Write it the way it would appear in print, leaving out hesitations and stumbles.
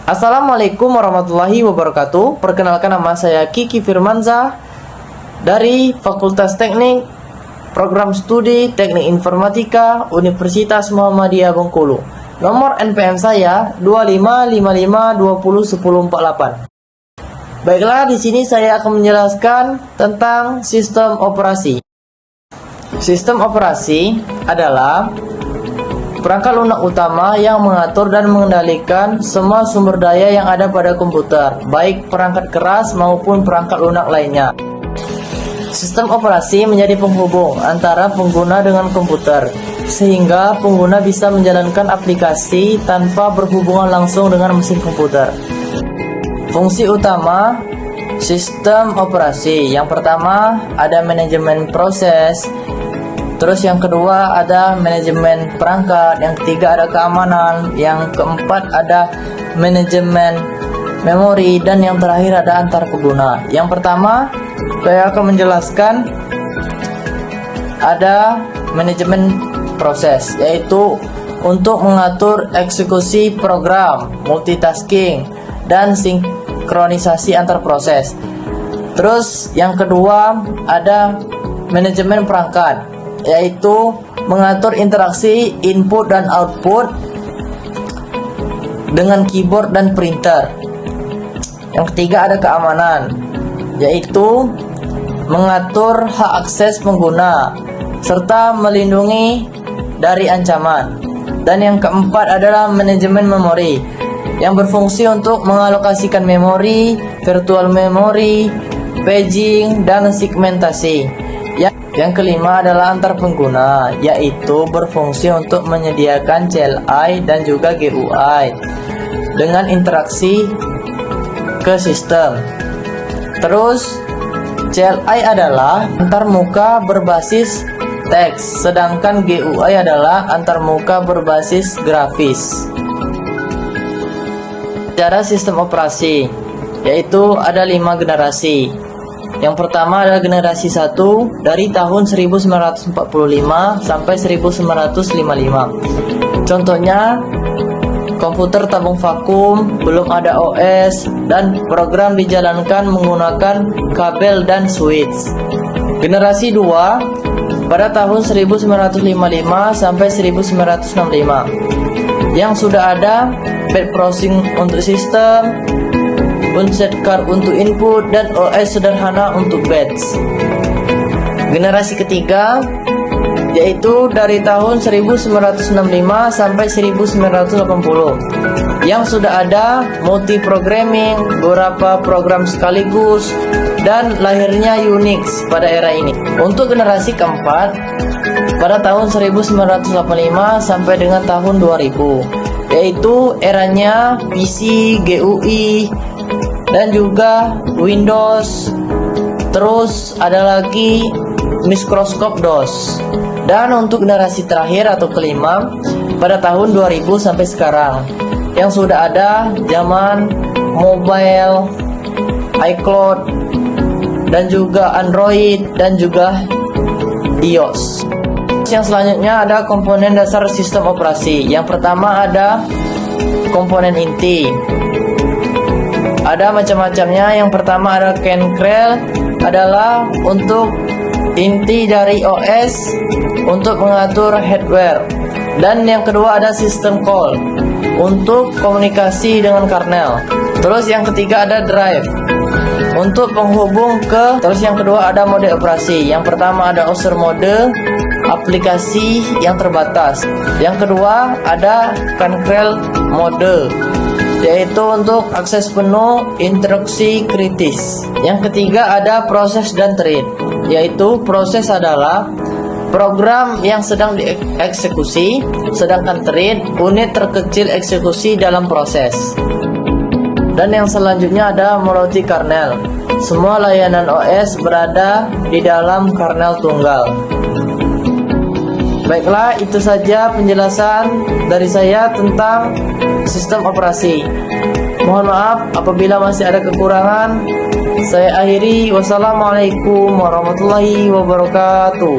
Assalamualaikum warahmatullahi wabarakatuh. Perkenalkan, nama saya Kiki Firmanza dari Fakultas Teknik Program Studi Teknik Informatika Universitas Muhammadiyah Bengkulu. Nomor NPM saya 2555201048. Baiklah, di sini saya akan menjelaskan tentang sistem operasi. Sistem operasi adalah perangkat lunak utama yang mengatur dan mengendalikan semua sumber daya yang ada pada komputer, baik perangkat keras maupun perangkat lunak lainnya. Sistem operasi menjadi penghubung antara pengguna dengan komputer, sehingga pengguna bisa menjalankan aplikasi tanpa berhubungan langsung dengan mesin komputer. Fungsi utama sistem operasi, yang pertama ada manajemen proses, terus yang kedua ada manajemen perangkat, yang ketiga ada keamanan, yang keempat ada manajemen memori, dan yang terakhir ada antar pengguna. Yang pertama saya akan menjelaskan ada manajemen proses, yaitu untuk mengatur eksekusi program, multitasking, dan sinkronisasi antar proses. Terus yang kedua ada manajemen perangkat, yaitu mengatur interaksi input dan output dengan keyboard dan printer. Yang ketiga ada keamanan, yaitu mengatur hak akses pengguna serta melindungi dari ancaman. Dan yang keempat adalah manajemen memori, yang berfungsi untuk mengalokasikan memori, virtual memory, paging, dan segmentasi. Yang kelima adalah antar pengguna, yaitu berfungsi untuk menyediakan CLI dan juga GUI dengan interaksi ke sistem. Terus CLI adalah antarmuka berbasis teks, sedangkan GUI adalah antarmuka berbasis grafis. Cara sistem operasi, yaitu ada 5 generasi. Yang pertama adalah generasi 1 dari tahun 1945 sampai 1955. Contohnya komputer tabung vakum, belum ada OS, dan program dijalankan menggunakan kabel dan switch. Generasi 2 pada tahun 1955 sampai 1965, yang sudah ada pad processing untuk sistem, unset card untuk input, dan OS sederhana untuk batch. Generasi ketiga yaitu dari tahun 1965 sampai 1980, yang sudah ada multi-programming, beberapa program sekaligus, dan lahirnya Unix pada era ini. Untuk generasi keempat pada tahun 1985 sampai dengan tahun 2000, yaitu eranya PC, GUI, dan juga Windows. Terus ada lagi mikroskop DOS. Dan untuk generasi terakhir atau kelima pada tahun 2000 sampai sekarang, yang sudah ada zaman mobile, iCloud, dan juga Android, dan juga iOS. Yang selanjutnya ada komponen dasar sistem operasi. Yang pertama ada komponen inti. Ada macam-macamnya. Yang pertama ada kernel, adalah untuk inti dari OS untuk mengatur hardware. Dan yang kedua ada system call untuk komunikasi dengan kernel. Terus yang ketiga ada drive untuk penghubung ke. Terus yang kedua ada mode operasi. Yang pertama ada user mode, aplikasi yang terbatas. Yang kedua ada kernel mode, yaitu untuk akses penuh, interaksi kritis. Yang ketiga ada proses dan thread, yaitu proses adalah program yang sedang dieksekusi, sedangkan thread unit terkecil eksekusi dalam proses. Dan yang selanjutnya ada multi kernel. Semua layanan OS berada di dalam kernel tunggal. Baiklah, itu saja penjelasan dari saya tentang sistem operasi. Mohon maaf apabila masih ada kekurangan. Saya akhiri. Wassalamualaikum warahmatullahi wabarakatuh.